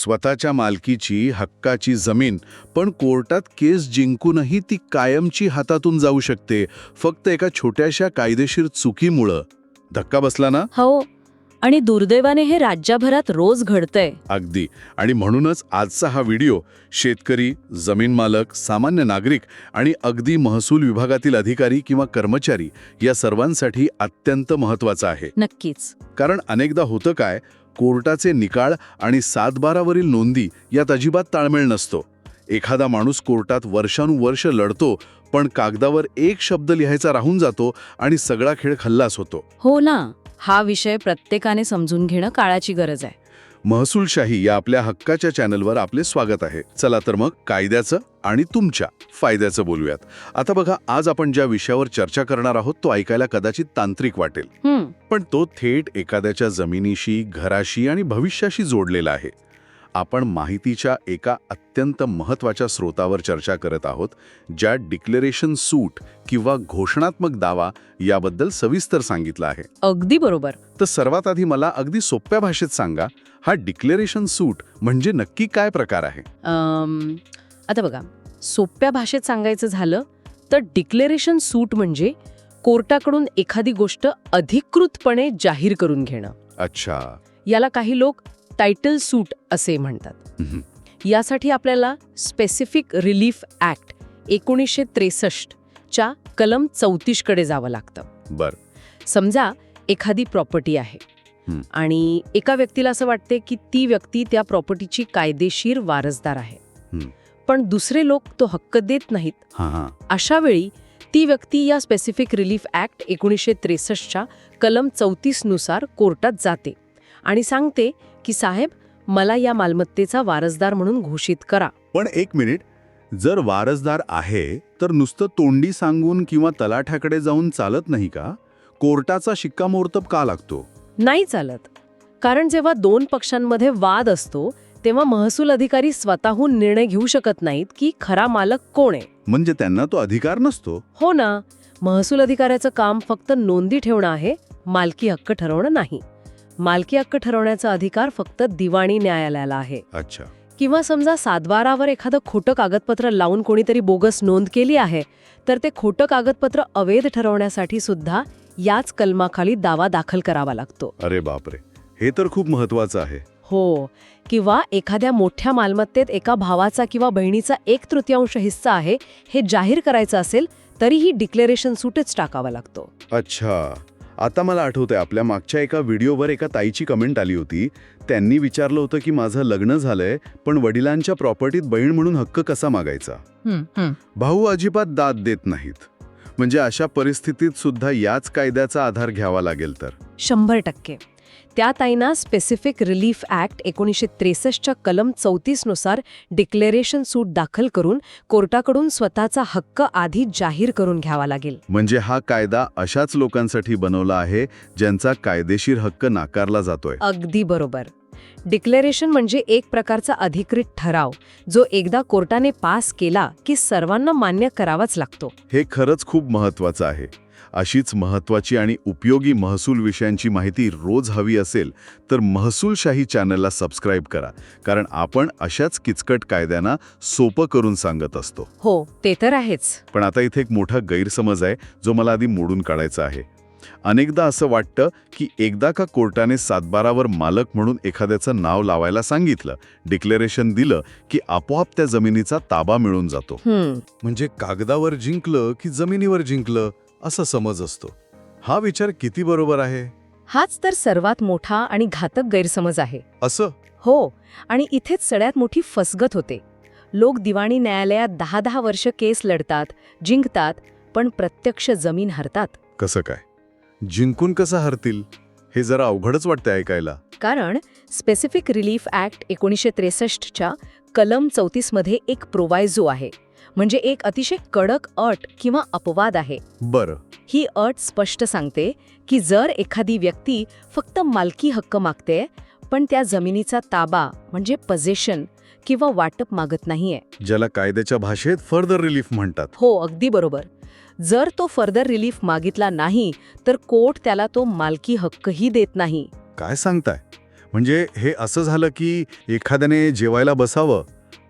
स्वतःच्या मालकीची हक्काची जमीन, पण कोर्टात केस जिंकूनही ती कायमची हातातून जाऊ शकते, फक्त एका छोट्याशा कायदेशीर चुकीमुळं. धक्का बसला ना? हो, आणि दुर्दैवाने हे राज्यभरात रोज घडतंय. अगदी. आणि म्हणूनच आजचा हा व्हिडिओ शेतकरी, जमीन मालक, सामान्य नागरिक आणि अगदी महसूल विभागातील अधिकारी किंवा कर्मचारी या सर्वांसाठी अत्यंत महत्त्वाचा आहे. नक्कीच. कारण अनेकदा होतं काय, कोर्टाचे निकाल आणि 7/12वरील नोंदी यात अजिबात ताळमेळ नसतो. एखादा माणूस कोर्टात वर्षानुवर्ष लढतो, पण कागदावर एक शब्द लिहायचा राहून जातो आणि सगळा खेळ खल्लास होतो. हो ना, हा विषय प्रत्येकाने समजून घेणं काळाची गरज आहे. महसूलशाही या आपल्या हक्काच्या चॅनलवर आपले स्वागत आहे. चला तर मग कायद्याचं आणि तुमच्या फायद्याचं बोलूयात. आता बघा, आज आपण ज्या विषयावर चर्चा करणार आहोत तो ऐकायला कदाचित तांत्रिक वाटेल, पण तो थेट एखाद्याच्या जमिनीशी, घराशी आणि भविष्याशी जोडलेला आहे. आपण माहितीच्या एका अत्यंत महत्त्वाच्या स्रोतावर चर्चा करत आहोत, ज्या डिक्लेरेशन सूट किंवा घोषणात्मक दावा याबद्दल सविस्तर सांगितलं आहे. अगदी बरोबर. तर सर्वात आधी मला अगदी सोप्या भाषेत सांगा, हा डिक्लेरेशन सूट म्हणजे नक्की काय प्रकार आहे? आता बघा, सोप्या भाषेत सांगायचं झालं तर डिक्लेरेशन सूट म्हणजे कोर्टाकडून एखादी गोष्ट अधिकृतपणे जाहीर करून घेणं. अच्छा. याला काही लोक टायटल सूट असे म्हणतात. यासाठी आपल्याला स्पेसिफिक रिलीफ ॲक्ट 1963 च्या कलम 34 कडे जावं लागतं. बर. समजा एखादी प्रॉपर्टी आहे आणि एका व्यक्तीला असं वाटते की ती व्यक्ती त्या प्रॉपर्टीची कायदेशीर वारसदार आहे, पण दुसरे लोक तो हक्क देत नाहीत. अशा वेळी ती व्यक्ती या स्पेसिफिक रिलीफ ॲक्ट 1963 च्या कलम 34 नुसार कोर्टात जाते आणि सांगते की साहेब, मला या मालमत्तेचा वारसदार म्हणून घोषित करा. पण एक मिनिट, जर वारसदार आहे तर नुसतं तोंडी सांगून किंवा तलाठ्याकडे जाऊन चालत नाही का? कोर्टाचा शिक्कामोर्तब का लागतो? नाही चालत. कारण जेव्हा दोन पक्षांमध्ये वाद असतो तेव्हा महसूल अधिकारी स्वतःहून निर्णय घेऊ शकत नाहीत की खरा मालक कोण आहे. म्हणजे त्यांना तो अधिकार नसतो? हो ना. महसूल अधिकाऱ्याचं काम फक्त नोंदी ठेवणं आहे, मालकी हक्क ठरवणं नाही. मालकी हक्क ठरवण्याचा अधिकार फक्त दिवाणी न्यायालयाला आहे. अच्छा. किंवा समजा 7/12वर एखादं खोटं कागदपत्र लावून कोणीतरी बोगस नोंद केली आहे, तर ते खोटं कागदपत्र अवैध ठरवण्यासाठी सुद्धा याच कलमाखाली दावा दाखल करावा लागतो. अरे बापरे, हे तर खूप महत्वाचं आहे. हो. किंवा एखाद्या मोठ्या मालमत्तेत एका भावाचा किंवा बहिणीचा 1/3 हिस्सा आहे हे जाहीर करायचं असेल तरीही डिक्लेरेशन सूटच टाकावा लागतो. अच्छा. आता मला आठवतंय, आपल्या मागच्या एका व्हिडिओवर एका ताईची कमेंट आली होती. त्यांनी विचारलं होतं की माझं लग्न झालंय, पण वडिलांच्या प्रॉपर्टीत बहीण म्हणून हक्क कसा मागायचा? भाऊ अजिबात दाद देत नाहीत. म्हणजे अशा परिस्थितीत सुद्धा याच कायद्याचा आधार घ्यावा लागेल तर? 100%. त्या ताईंना स्पेसिफिक रिलीफ ॲक्ट 1963 च्या कलम 34 नुसार डिक्लेरेशन सूट दाखल करून कोर्टाकडून स्वतःचा हक्क आधी जाहीर करून घ्यावा लागेल. म्हणजे हा कायदा अशाच लोकांसाठी बनवला आहे ज्यांचा कायदेशीर हक्क नाकारला जातोय. अगदी बरोबर. डिक्लेरेशन म्हणजे एक प्रकारचा अधिकृत ठराव, जो एकदा कोर्टाने पास केला की सर्वांना मान्य करावाच लागतो. हे खरंच खूप महत्वाचं आहे. अशीच महत्त्वाची आणि उपयोगी महसूल विषयांची माहिती रोज हवी असेल तर महसूलशाही चॅनलला सबस्क्राईब करा, कारण आपण अशाच किचकट कायद्यांना सोपं करून सांगत असतो. हो, ते तर आहेच. पण आता इथे एक मोठा गैरसमज आहे जो मला आधी मोडून काढायचा आहे. अनेकदा असं वाटतं की एकदा का कोर्टाने 7/12वर मालक म्हणून एखाद्याचं नाव लावायला सांगितलं, डिक्लेरेशन दिलं की आपोआप त्या जमिनीचा ताबा मिळून जातो. म्हणजे कागदावर जिंकलं की जमिनीवर जिंकलं असा समज असतो. हा विचार किती बरोबर आहे? हाच तर सर्वात मोठा आणि घातक गैरसमज आहे. असं? हो, आणि इथेच सगळ्यात मोठी फसगत होते. लोक दिवाणी न्यायालयात 10-10 वर्ष केस लढतात, जिंकतात, पण प्रत्यक्ष जमीन हरतात. कसं काय? जिंकून कसं हरतील? हे जरा अवघडच वाटतंय ऐकायला. कारण स्पेसिफिक रिलीफ ॲक्ट 1963 च्या कलम 34 मध्ये एक प्रोवायझो आहे, म्हणजे एक अतिशय कडक अट किंवा अपवाद आहे. बरं. ही अट स्पष्ट सांगते की जर एखादी व्यक्ती फक्त मालकी हक्क मागते, पण त्या जमिनीचा ताबा म्हणजे पजेशन किंवा वाटप मागत नाहीये, ज्याला कायद्याच्या भाषेत फर्दर रिलीफ म्हणतात. हो, अगदी बरोबर. जर तो फर्दर रिलीफ मागितला नाही तर कोर्ट त्याला तो मालकी हक्कही देत नाही. काय सांगताय? म्हणजे हे असं झालं की एखाद्याने जेवायला बसावं,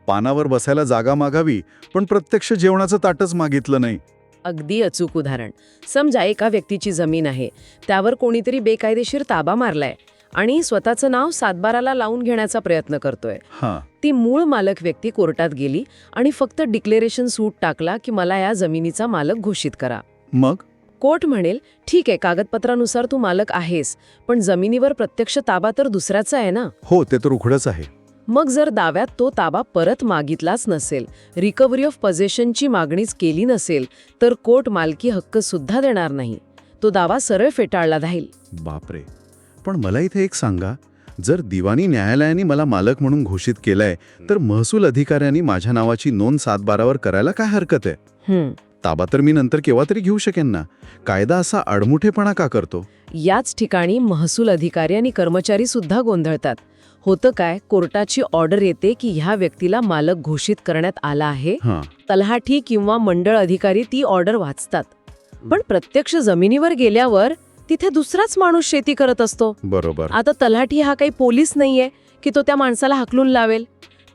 पानावर बसायला जागा मागावी, पण प्रत्यक्ष जेवणाचं ताटच मागितलं नाही. अगदी अचूक उदाहरण. समजा एका व्यक्तीची जमीन आहे, त्यावर कोणीतरी बेकायदेशीर ताबा मारलाय आणि स्वतःचं नाव सातबाराला लावून घेण्याचा प्रयत्न करतोय. हां, ती मूळ मालक व्यक्ती कोर्टात गेली आणि फक्त डिक्लेरेशन सूट टाकला की मला या जमिनीचा मालक घोषित करा. मग कोर्ट म्हणेल, ठीक आहे, कागदपत्रानुसार तू मालक आहेस, पण जमिनीवर प्रत्यक्ष ताबा तर दुसऱ्याचा आहे ना. हो, ते तर उघडच आहे. मग जर दाव्यात तो ताबा परत मागितलाच नसेल, रिकव्हरी ऑफ पजेशनची मागणीच केली नसेल, तर कोर्ट मालकी हक्क सुद्धा देणार नाही. तो दावा सरळ फेटाळला जाईल. बापरे. पण मला इथे एक सांगा, जर दिवाणी न्यायालयाने मला मालक म्हणून घोषित केलंय, तर महसूल अधिकाऱ्यांनी माझ्या नावाची नोंद 7/12वर करायला काय हरकत आहे? ताबा तर मी नंतर केव्हा तरी घेऊ शकेन ना. कायदा असा आडमुठेपणा का करतो? याच ठिकाणी महसूल अधिकारी आणि कर्मचारी सुद्धा गोंधळतात. होतं काय, कोर्टाची ऑर्डर येते की ह्या व्यक्तीला मालक घोषित करण्यात आला आहे. हां, तलाठी किंवा मंडळ अधिकारी ती ऑर्डर वाचतात. पण प्रत्यक्ष जमिनीवर गेल्यावर तिथे दुसराच माणूस शेती करत असतो. बरोबर. आता तलाठी हा काही पोलीस नाहीये की तो त्या माणसाला हाकलून लावेल.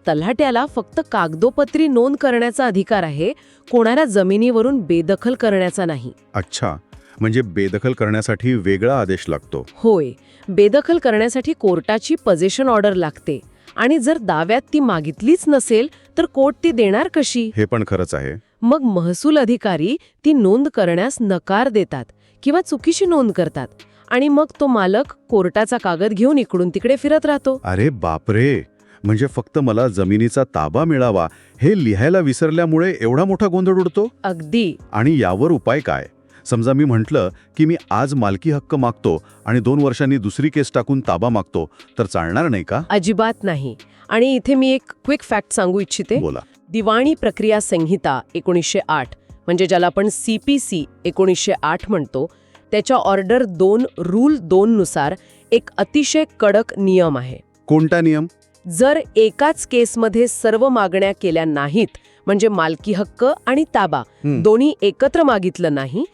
तलाट्याला फक्त कागदोपत्री नोंद करण्याचा अधिकार आहे, कोणाऱ्या जमिनीवरून बेदखल करण्याचा नाही. अच्छा, म्हणजे बेदखल करण्यासाठी वेगळा आदेश लागतो. होय, बेदखल करण्यासाठी कोर्टाची पजेशन ऑर्डर लागते आणि जर दाव्यात ती मागितलीच नसेल तर कोर्ट ती देणार कशी? हे पण खरंच आहे. मग महसूल अधिकारी ती नोंद करण्यास नकार देतात किंवा चुकीची नोंद करतात आणि मग तो मालक कोर्टाचा कागद घेऊन इकडून तिकडे फिरत राहतो. अरे बापरे. म्हणजे फक्त मला जमिनीचा ताबा मिळावा हे लिहायला विसरल्यामुळे एवढा मोठा गोंधळ उडतो? अगदी. आणि यावर उपाय काय? समजा मी म्हटलं की मी आज मालकी हक्क मागतो आणि 2 वर्षांनी दुसरी केस टाकून ताबा मागतो, तर चालणार नाही का? अजिबात नाही. आणि इथे मी एक क्विक फॅक्ट सांगू इच्छिते. बोला. दिवाणी प्रक्रिया संहिता 1908, म्हणजे ज्याला आपण CPC 1908 म्हणतो, त्याच्या ऑर्डर 2 रूल 2 नुसार एक अतिशय कडक नियम आहे. कोणता नियम? जर एकाच केसमध्ये सर्व मागण्या केल्या नाहीत, म्हणजे मालकी हक्क आणि ताबा दोन्ही एकत्र मागितलं नाही,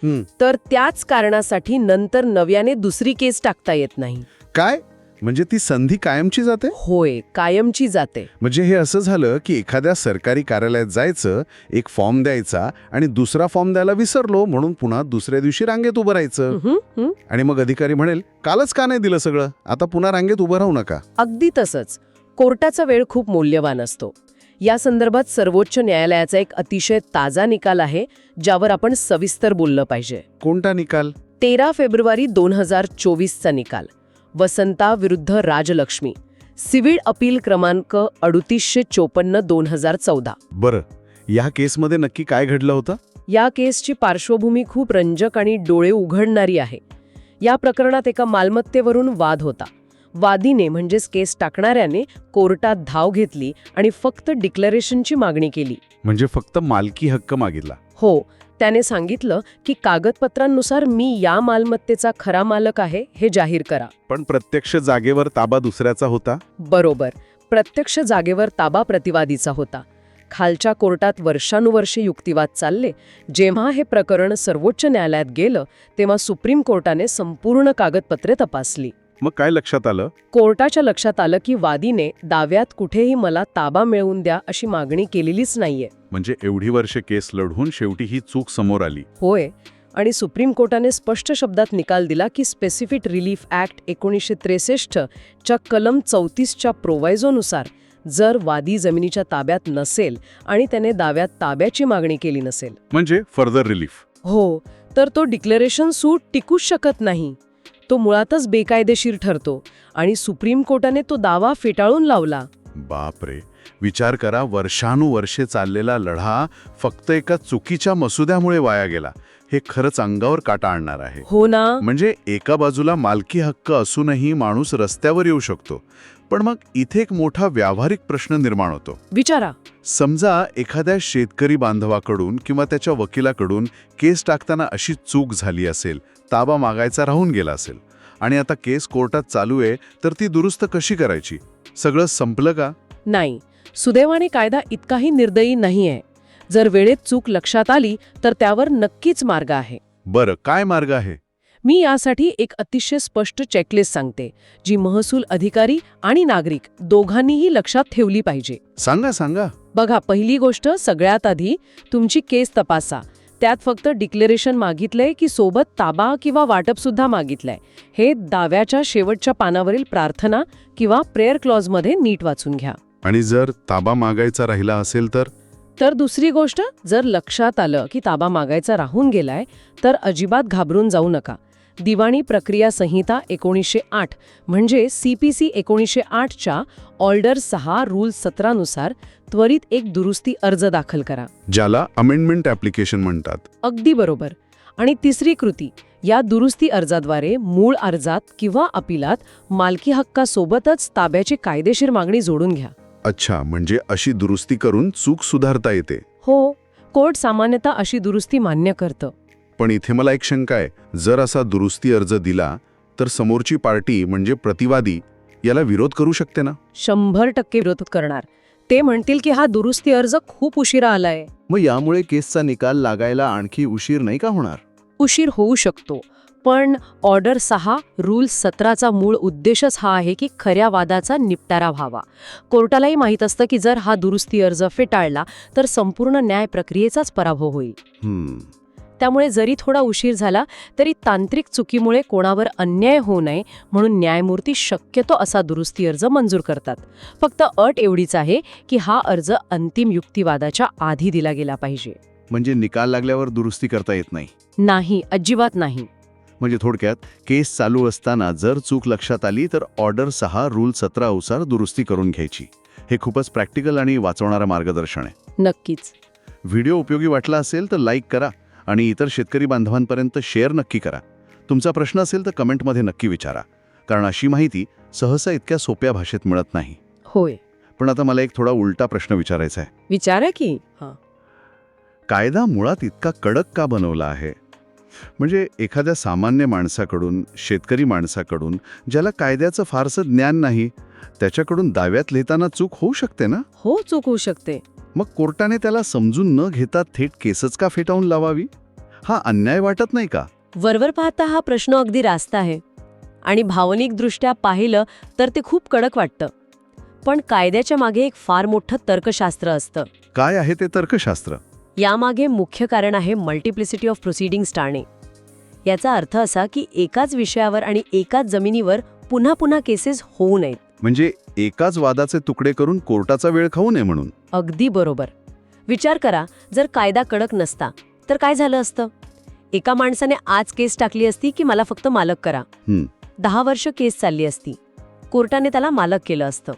तर त्याच कारणासाठी नंतर नव्याने दुसरी केस टाकता येत नाही. काय? म्हणजे ती संधी कायमची जाते? होय, कायमची जाते. म्हणजे हे असं झालं की एखाद्या सरकारी कार्यालयात जायचं, एक फॉर्म द्यायचा आणि दुसरा फॉर्म द्यायला विसरलो म्हणून पुन्हा दुसऱ्या दिवशी रांगेत उभं राहायचं. आणि मग अधिकारी म्हणेल, कालच का नाही दिलं सगळं, आता पुन्हा रांगेत उभं राहू नका. अगदी तसंच. कोर्टाचा वेळ खूप मौल्यवान असतो. या संदर्भात सर्वोच्च न्यायालयाचा एक अतिशय ताजा निकाल आहे, ज्यावर आपण सविस्तर बोललं पाहिजे. कोणता निकाल? 13 फेब्रुवारी 2024चा निकाल. वसंता विरुद्ध राजलक्ष्मी. सिव्हिल अपील क्रमांक 3854/2014. बरं, या केसमध्ये नक्की काय घडलं होतं? या केसची पार्श्वभूमी खूप रंजक आणि डोळे उघडणारी आहे. या प्रकरणात एका मालमत्तेवरून वाद होता. वादीने म्हणजेच केस टाकणाऱ्याने कोर्टात धाव घेतली आणि फक्त डिक्लेरेशनची मागणी केली. म्हणजे फक्त मालकी हक्क मागितला? हो, त्याने सांगितलं की कागदपत्रांनुसार मी या मालमत्तेचा खरा मालक आहे हे जाहीर करा. पण प्रत्यक्ष जागेवर ताबा दुसऱ्याचा होता? बरोबर, प्रत्यक्ष जागेवर ताबा प्रतिवादीचा होता. खालच्या कोर्टात वर्षानुवर्षे युक्तिवाद चालले. जेव्हा हे प्रकरण सर्वोच्च न्यायालयात गेलं, तेव्हा सुप्रीम कोर्टाने संपूर्ण कागदपत्रे तपासली. मग काय लक्षात आलं? कोर्टाच्या लक्षात आलं की वादीने दाव्यात कुठेही मला ताबा मिळवून द्या अशी मागणी केलेलीच नाहीये. म्हणजे एवढी वर्षे केस लढवून शेवटी ही चूक समोर आली. होय, आणि सुप्रीम कोर्टाने स्पष्ट शब्दात निकाल दिला की स्पेसिफिक रिलीफ ऍक्ट 1963 च्या कलम 34च्या प्रोवायझोनुसार जर वादी जमिनीच्या ताब्यात नसेल आणि त्याने दाव्यात ताब्याची मागणी केली नसेल, म्हणजे फर्दर रिलीफ, हो, तर तो डिक्लेरेशन सूट टिकूच शकत नाही. तो मुळातच बेकायदेशीर ठरतो आणि सुप्रीम कोर्टाने तो दावा फेटाळून लावला. बापरे. विचार करा, वर्षानुवर्षे चाललेला लढा फक्त एका चुकीच्या मसुद्यामुळे वाया गेला. हे खरंच अंगावर काटा आणणार आहे. हो ना. म्हणजे एका बाजूला मालकी हक्क असूनही माणूस रस्त्यावर येऊ शकतो. पण मग इथे एक मोठा व्यावहारिक प्रश्न निर्माण होतो. विचारा. समजा एखाद्या शेतकरी बांधवाकडून किंवा त्याच्या वकिलाकडून केस टाकताना अशी चूक झाली असेल, ताबा मागायचा राहून गेला असेल आणि आता केस कोर्टात चालू आहे, तर ती दुरुस्त कशी करायची? सगळं संपलं का? नाही, सुदैवाने कायदा इतकाही निर्दयी नाहीये. जर वेळेत चूक लक्षात आली तर त्यावर नक्कीच मार्ग आहे. बरं, काय मार्ग आहे? मी यासाठी एक अतिशय स्पष्ट चेकलिस्ट सांगते जी महसूल अधिकारी आणि नागरिक दोघांनीही लक्षात ठेवली पाहिजे. सांगा सांगा. बघा, पहिली गोष्ट, सगळ्यात आधी तुमची केस तपासा. त्यात फक्त डिक्लेरेशन मागितलंय की सोबत ताबा किंवा वाटप सुद्धा मागितलंय हे दाव्याच्या शेवटच्या पानावरील प्रार्थना किंवा प्रेयर क्लॉजमध्ये नीट वाचून घ्या. आणि जर ताबा मागायचा राहिला असेल तर दुसरी गोष्ट, जर लक्षात आलं की ताबा मागायचा राहून गेलाय तर अजिबात घाबरून जाऊ नका. दिवाणी प्रक्रिया संहिता 1908 म्हणजे CPC 1908च्या ऑर्डर 6 रूल 17 नुसार त्वरित एक दुरुस्ती अर्ज दाखल करा, ज्याला अमेंडमेंट ॲप्लिकेशन म्हणतात. अगदी बरोबर. आणि तिसरी कृती, या दुरुस्ती अर्जाद्वारे मूळ अर्जात किंवा अपिलात मालकी हक्कासोबतच ताब्याची कायदेशीर मागणी जोडून घ्या. अच्छा, म्हणजे अशी दुरुस्ती करून चूक सुधारता येते. हो, कोर्ट सामान्यतः अशी दुरुस्ती मान्य करतं. पण इथे मला एक शंका आहे, जर असा दुरुस्ती अर्ज दिला तर समोरची पार्टी म्हणजे प्रतिवादी याला विरोध करू शकते ना? 100% विरोध करणार. ते म्हणतील की हा दुरुस्ती अर्ज खूप उशिरा आलाय. मग यामुळे केसचा निकाल लागायला आणखी उशीर नाही का होणार? उशीर होऊ शकतो, पण ऑर्डर 6 रूल 17चा मूळ उद्देशच हा आहे की खऱ्या वादाचा निपटारा व्हावा. कोर्टालाही माहीत असतं की जर हा दुरुस्ती अर्ज फेटाळला तर संपूर्ण न्याय प्रक्रियेचाच पराभव होईल. त्यामुळे जरी थोडा उशीर झाला तरी तांत्रिक चुकीमुळे कोणावर अन्याय होऊ नये म्हणून न्यायमूर्ती शक्यतो असा दुरुस्ती अर्ज मंजूर करतात. फक्त अट एवढीच आहे की हा अर्ज अंतिम युक्तिवादाच्या आधी दिला गेला पाहिजे. म्हणजे निकाल लागल्यावर दुरुस्ती करता येत नाही? नाही, अजिबात नाही. म्हणजे थोडक्यात केस चालू असताना जर चूक लक्षात आली तर ऑर्डर 6 रूल 17 नुसार दुरुस्ती करून घ्यायची. हे खूपच प्रॅक्टिकल आणि वाचवणारं मार्गदर्शन आहे. नक्कीच. व्हिडिओ उपयोगी वाटला असेल तर लाईक करा आणि इतर शेतकरी बांधवांपर्यंत शेअर नक्की करा. तुमचा प्रश्न असेल तर कमेंटमध्ये नक्की विचारा, कारण अशी माहिती सहसा इतक्या सोप्या भाषेत मिळत नाही. होय. पण आता मला एक थोडा उलटा प्रश्न विचारायचा आहे. विचारा की. कायदा मुळात इतका कडक का बनवला आहे? म्हणजे एखाद्या सामान्य माणसाकडून, शेतकरी माणसाकडून, ज्याला कायद्याचं फारसं ज्ञान नाही, त्याच्याकडून दाव्यात लिहिताना चूक होऊ शकते ना? हो, चूक होऊ शकते. मग कोर्टाने त्याला समजून न घेता थेट केसच का फेटाळून लावावी? हा अन्याय वाटत नाही का? वरवर पाहता हा प्रश्न अगदी रास्त आहे आणि भावनिकदृष्ट्या पाहिलं तर ते खूप कडक वाटतं. पण कायद्याच्या मागे एक फार मोठं तर्कशास्त्र असतं. काय आहे ते तर्कशास्त्र? यामागे मुख्य कारण आहे मल्टिप्लिसिटी ऑफ प्रोसिडिंग्स टाळणे. याचा अर्थ असा की एकाच विषयावर आणि एकाच जमिनीवर पुन्हा पुन्हा केसेस होऊ नयेत. म्हणजे एकाच वादाचे तुकडे करून कोर्टाचा वेळ खाऊ नये म्हणून. अगदी बरोबर. विचार करा, जर कायदा कडक नसता तर काय झालं असतं? एका माणसाने आज केस टाकली असती की मला फक्त मालक करा. 10 वर्ष केस चालली असती. कोर्टाने त्याला मालक केलं असतं.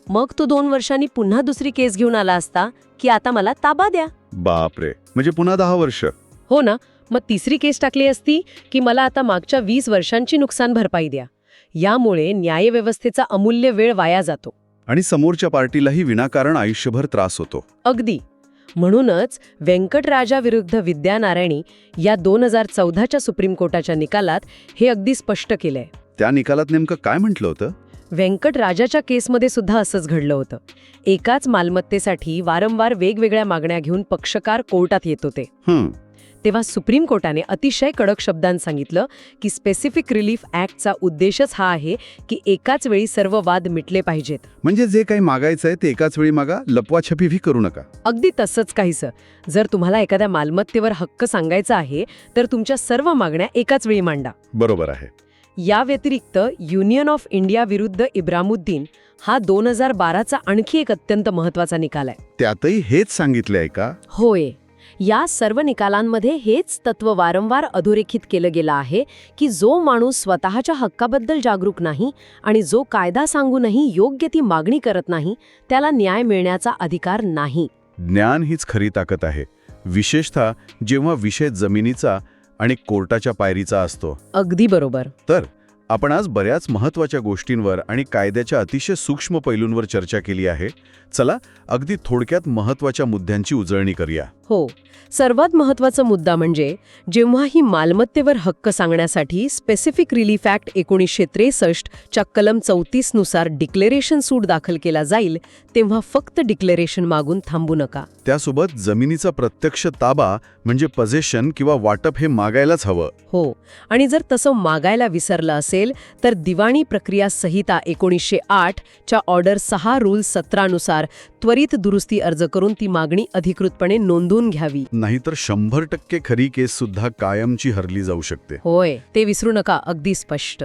मग तो 2 वर्षांनी पुन्हा दुसरी केस घेऊन आला असता की आता मला ताबा द्या. बापरे, म्हणजे पुन्हा 10 वर्ष? हो ना. मग तिसरी केस टाकली असती की मला आता मागच्या 20 वर्षांची नुकसान भरपाई द्या. यामुळे न्यायव्यवस्थेचा अमूल्य वेळ वाया जातो. आणि समोरच्या पार्टीलाही विनाकारण आयुष्यभर त्रास होतो. अगदी. म्हणूनच व्यंकटराजा विरुद्ध विद्यानारायणी या 2014च्या सुप्रीम कोर्टाच्या निकालात हे अगदी स्पष्ट केलंय. त्या निकालात नेमकं काय म्हटलं होतं? व्यंकटराजाच्या केसमध्ये सुद्धा असंच घडलं होतं. एकाच मालमत्तेसाठी वारंवार वेगवेगळ्या मागण्या घेऊन पक्षकार कोर्टात येत होते. तेव्हा सुप्रीम कोर्टाने अतिशय कडक शब्दांत सांगितलं की स्पेसिफिक रिलीफ ॲक्टचा उद्देशच हा आहे की एकाच वेळी सर्व वाद मिटले पाहिजेत. म्हणजे जे काही मागायचं आहे ते एकाच वेळी मागा, लपवाछपीही करू नका. अगदी तसंच काहीसं. जर तुम्हाला एखाद्या मालमत्तेवर हक्क सांगायचा आहे तर तुमच्या सर्व मागण्या एकाच वेळी मांडा. बरोबर आहे. या व्यतिरिक्त युनियन ऑफ इंडिया विरुद्ध इब्रामुद्दीन हा 2012चा आणखी एक अत्यंत महत्वाचा निकाल आहे. त्यातही हेच सांगितले आहे का? होय. या सर्व निकालांमध्ये हेच तत्व वारंवार अधोरेखित केलं गेलं आहे की जो माणूस स्वतःच्या हक्काबद्दल जागरूक नाही आणि जो कायदा सांगूनही योग्य ती मागणी करत नाही त्याला न्याय मिळण्याचा अधिकार नाही. ज्ञान हीच खरी ताकद आहे, विशेषतः जेव्हा विषय जमिनीचा आणि कोर्टाच्या पायरीचा असतो. अगदी बरोबर. तर आपण आज बऱ्याच महत्त्वाच्या गोष्टींवर आणि कायद्याच्या अतिशय सूक्ष्म पैलूंवर चर्चा केली आहे. चला अगदी थोडक्यात महत्त्वाच्या मुद्द्यांची उजळणी करूया. हो, सर्वात महत्वाचा मुद्दा म्हणजे जेव्हा ही मालमत्तेवर हक्क सांगण्यासाठी स्पेसिफिक रिलीफ ॲक्ट 1963 च्या कलम 34 नुसार डिक्लेरेशन सूट दाखल केला जाईल तेव्हा फक्त डिक्लेरेशन मागून थांबू नका. त्यासोबत जमिनीचा प्रत्यक्ष ताबा म्हणजे पजेशन किंवा वाटप हे मागायलाच हवं. हो, आणि जर तसं मागायला विसरलं असेल तर दिवाणी प्रक्रिया संहिता 1908 च्या ऑर्डर 6 रूल 17 नुसार त्वरित दुरुस्ती अर्ज करून ती मागणी अधिकृतपणे नोंदवून घ्यावी. नाहीतर 100% खरी केस सुद्धा कायमची हरली जाऊ शकते. होय, ते विसरू नका. अगदी स्पष्ट.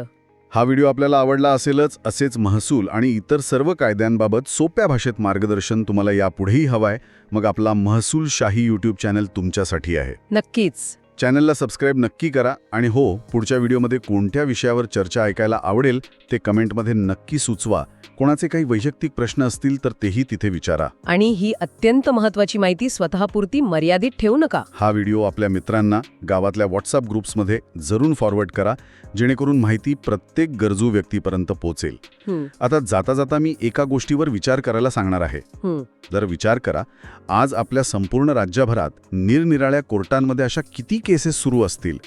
हा व्हिडिओ आपल्याला आवडला असेलच. असेच महसूल आणि इतर सर्व कायद्यांबाबत सोप्या भाषेत मार्गदर्शन तुम्हाला यापुढेही हवंय, मग आपला महसूलशाही यूट्यूब चॅनल तुमच्यासाठी आहे. नक्कीच. चॅनलला सबस्क्राईब नक्की करा आणि हो, पुढच्या व्हिडिओमध्ये कोणत्या विषयावर चर्चा ऐकायला आवडेल ते कमेंटमध्ये नक्की सुचवा. कोणाचे काही वैयक्तिक प्रश्न असतील तर तेही तिथे विचारा. आणि ही अत्यंत महत्वाची माहिती स्वतःपुरती मर्यादित ठेवू नका. हा व्हिडिओ आपल्या मित्रांना, गावातल्या व्हॉट्सअप ग्रुप्समध्ये जरूर फॉरवर्ड करा, जेणेकरून माहिती प्रत्येक गरजू व्यक्तीपर्यंत पोहोचेल. आता जाता जाता मी एका गोष्टीवर विचार करायला सांगणार आहे. जर विचार करा, आज आपल्या संपूर्ण राज्यभरात निरनिराळ्या कोर्टांमध्ये अशा किती केसेस सुरू असतील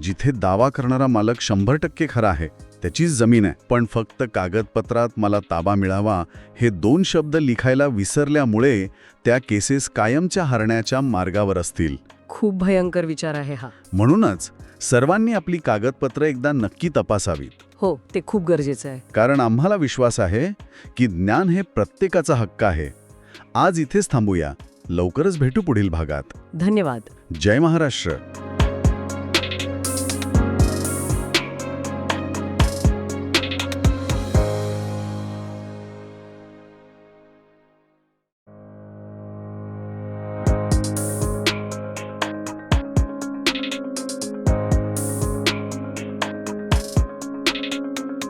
जिथे दावा करणारा मालक 100% खरा आहे, त्याचीच जमीन आहे, पण फक्त कागदपत्रात मला ताबा मिळावा हे 2 शब्द लिखायला विसरल्यामुळे त्या केसेस कायमच्या हरण्याच्या मार्गावर असतील. खूप भयंकर विचार आहे हा. म्हणूनच सर्वांनी आपली कागदपत्र एकदा नक्की तपासावीत. हो, ते खूप गरजेचं आहे. कारण आम्हाला विश्वास आहे की ज्ञान हे प्रत्येकाचा हक्क आहे. आज इथेच थांबूया. लवकरच भेटू पुढील भागात. धन्यवाद. जय महाराष्ट्र.